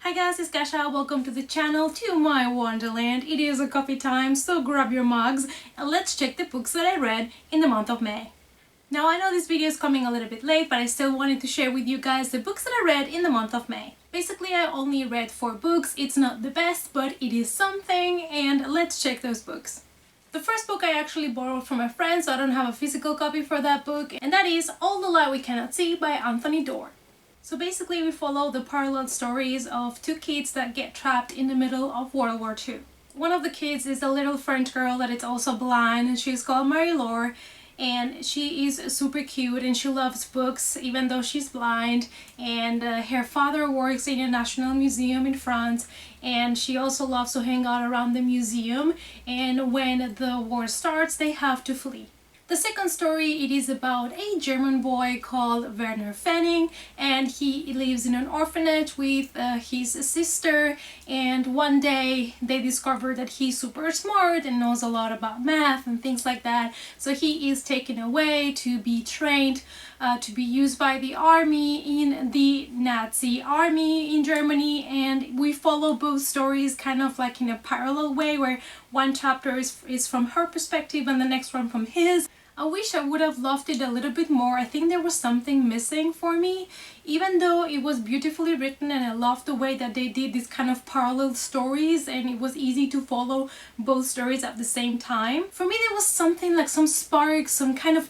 Hi guys, it's Kasha. Welcome to the channel, to my wonderland. It is a coffee time, so grab your mugs and let's check the books that I read in the month of May. Now I know this video is coming a little bit late, but I still wanted to share with you guys the books that I read in the month of May. Basically, I only read 4 books. It's not the best, but it is something, and let's check those books. The first book I actually borrowed from a friend, so I don't have a physical copy for that book, and that is All the Light We Cannot See by Anthony Doerr. So basically we follow the parallel stories of 2 kids that get trapped in the middle of World War II. One of the kids is a little French girl that is also blind, and she's called Marie-Laure, and she is super cute and she loves books even though she's blind, and her father works in a national museum in France, and she also loves to hang out around the museum, and when the war starts they have to flee. The second story, it is about a German boy called Werner Fanning, and he lives in an orphanage with his sister, and one day they discover that he's super smart and knows a lot about math and things like that, so he is taken away to be trained to be used by the army in the Nazi army in Germany, and we follow both stories kind of like in a parallel way where one chapter is from her perspective and the next one from his. I wish I would have loved it a little bit more. I think there was something missing for me, even though it was beautifully written and I loved the way that they did these kind of parallel stories and it was easy to follow both stories at the same time. For me there was something like some spark, some kind of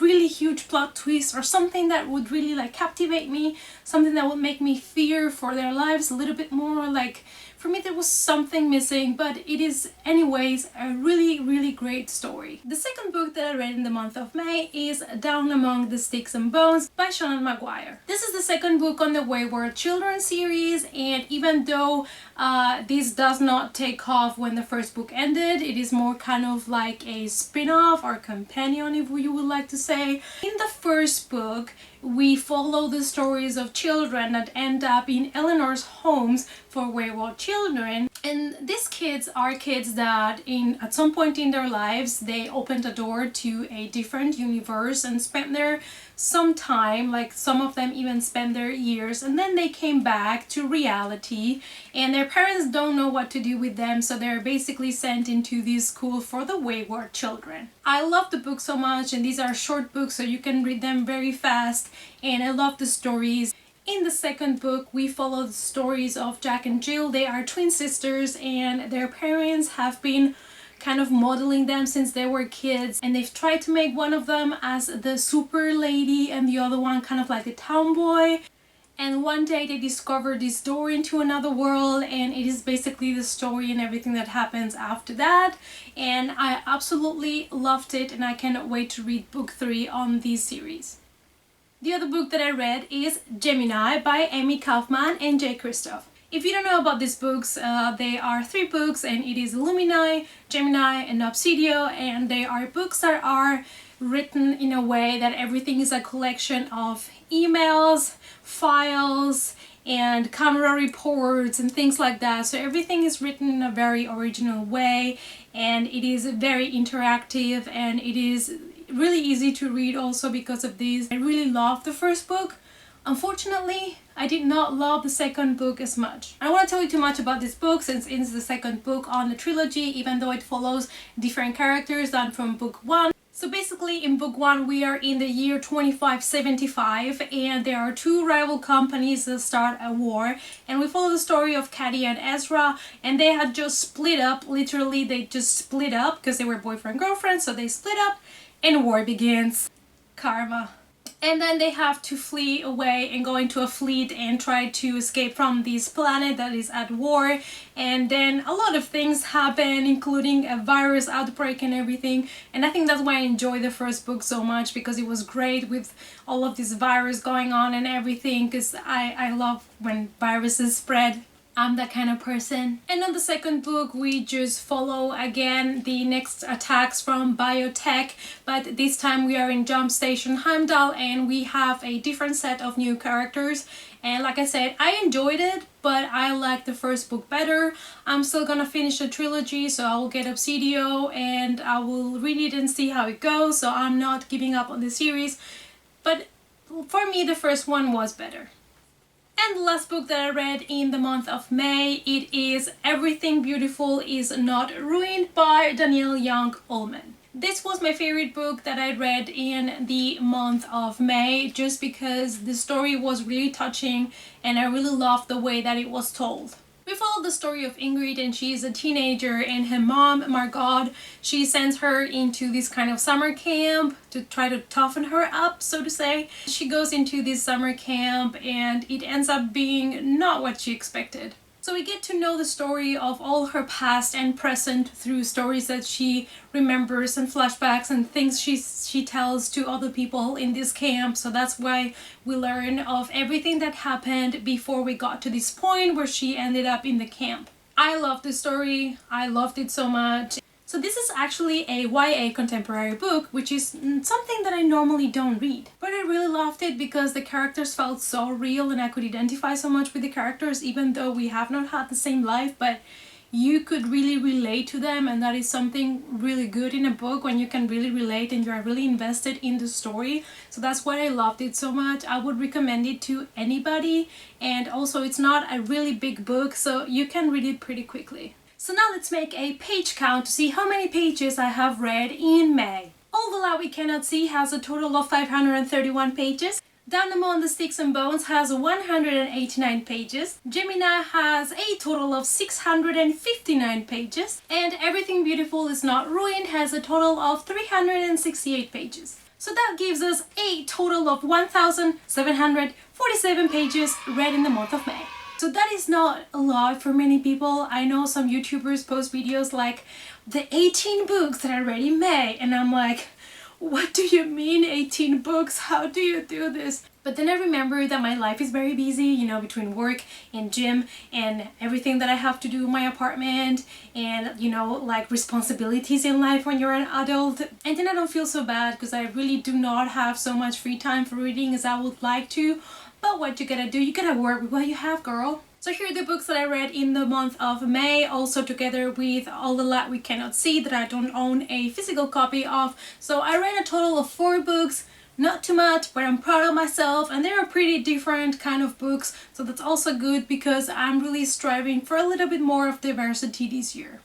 really huge plot twist or something that would really like captivate me, something that would make me fear for their lives a little bit more. Like, for me there was something missing, but it is anyways a really great story. The second book that I read in the month of May is Down Among the Sticks and Bones by Seanan McGuire. This is the second book on the Wayward Children series, and even though this does not take off when the first book ended, it is more kind of like a spin-off or companion, if you would like to say. In the first book we follow the stories of children that end up in Eleanor's homes for wayward children, and these kids are kids that at some point in their lives they opened a door to a different universe and spent there some time, like some of them even spent their years, and then they came back to reality and their parents don't know what to do with them, so they're basically sent into this school for the wayward children. I love the book so much, and these are short books so you can read them very fast, and I love the stories. In the second book we follow the stories of Jack and Jill. They are twin sisters and their parents have been kind of modeling them since they were kids, and they've tried to make one of them as the super lady and the other one kind of like a tomboy. And one day they discover this door into another world, and it is basically the story and everything that happens after that, and I absolutely loved it and I cannot wait to read book 3 on this series. The other book that I read is Gemini by Amy Kaufman and Jay Kristoff. If you don't know about these books, they are 3 books, and it is Lumini, Gemini, and Obsidio, and they are books that are written in a way that everything is a collection of emails, files, and camera reports and things like that. So everything is written in a very original way, and it is very interactive, and it is really easy to read also because of this. I really loved the first book. Unfortunately, I did not love the second book as much. I don't want to tell you too much about this book since it's the second book on the trilogy, even though it follows different characters than from book 1. So basically in book 1 we are in the year 2575, and there are 2 rival companies that start a war, and we follow the story of Caddy and Ezra, and they had just split up. Literally they just split up because they were boyfriend girlfriend, so they split up and war begins. Karma. And then they have to flee away and go into a fleet and try to escape from this planet that is at war. And then a lot of things happen, including a virus outbreak and everything. And I think that's why I enjoyed the first book so much, because it was great with all of this virus going on and everything, because I love when viruses spread. I'm that kind of person. And on the second book we just follow again the next attacks from biotech, but this time we are in Jump Station Heimdall and we have a different set of new characters. And like I said, I enjoyed it, but I like the first book better. I'm still gonna finish the trilogy, so I will get Obsidio and I will read it and see how it goes, so I'm not giving up on the series. But for me the first one was better. And the last book that I read in the month of May, it is Everything Beautiful Is Not Ruined by Danielle Young Ullman. This was my favorite book that I read in the month of May just because the story was really touching and I really loved the way that it was told. We follow the story of Ingrid, and she is a teenager, and her mom, Margot, she sends her into this kind of summer camp to try to toughen her up, so to say. She goes into this summer camp and it ends up being not what she expected. So we get to know the story of all her past and present through stories that she remembers and flashbacks and things she tells to other people in this camp. So that's why we learn of everything that happened before we got to this point where she ended up in the camp. I love this story. I loved it so much. So this is actually a YA contemporary book, which is something that I normally don't read. But I really loved it because the characters felt so real and I could identify so much with the characters even though we have not had the same life, but you could really relate to them, and that is something really good in a book when you can really relate and you're really invested in the story. So that's why I loved it so much. I would recommend it to anybody, and also it's not a really big book, so you can read it pretty quickly. So now let's make a page count to see how many pages I have read in May. All the Light We Cannot See has a total of 531 pages. Down Among the Sticks and Bones has 189 pages. Gemini has a total of 659 pages. And Everything Beautiful Is Not Ruined has a total of 368 pages. So that gives us a total of 1,747 pages read in the month of May. So that is not a lot for many people. I know some YouTubers post videos like the 18 books that I read in May, and I'm like, what do you mean 18 books? How do you do this? But then I remember that my life is very busy, you know, between work and gym and everything that I have to do in my apartment and, you know, like responsibilities in life when you're an adult. And then I don't feel so bad because I really do not have so much free time for reading as I would like to. But what you gotta do, you gotta work with what you have, girl. So here are the books that I read in the month of May, also together with All the Light We Cannot See that I don't own a physical copy of. So I read a total of 4 books, not too much, but I'm proud of myself, and they're pretty different kind of books, so that's also good because I'm really striving for a little bit more of diversity this year.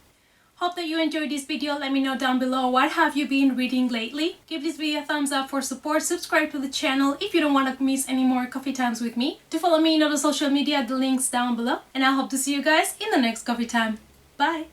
Hope that you enjoyed this video. Let me know down below what have you been reading lately. Give this video a thumbs up for support. Subscribe to the channel if you don't want to miss any more coffee times with me. To follow me in other social media, the links down below. And I hope to see you guys in the next coffee time. Bye!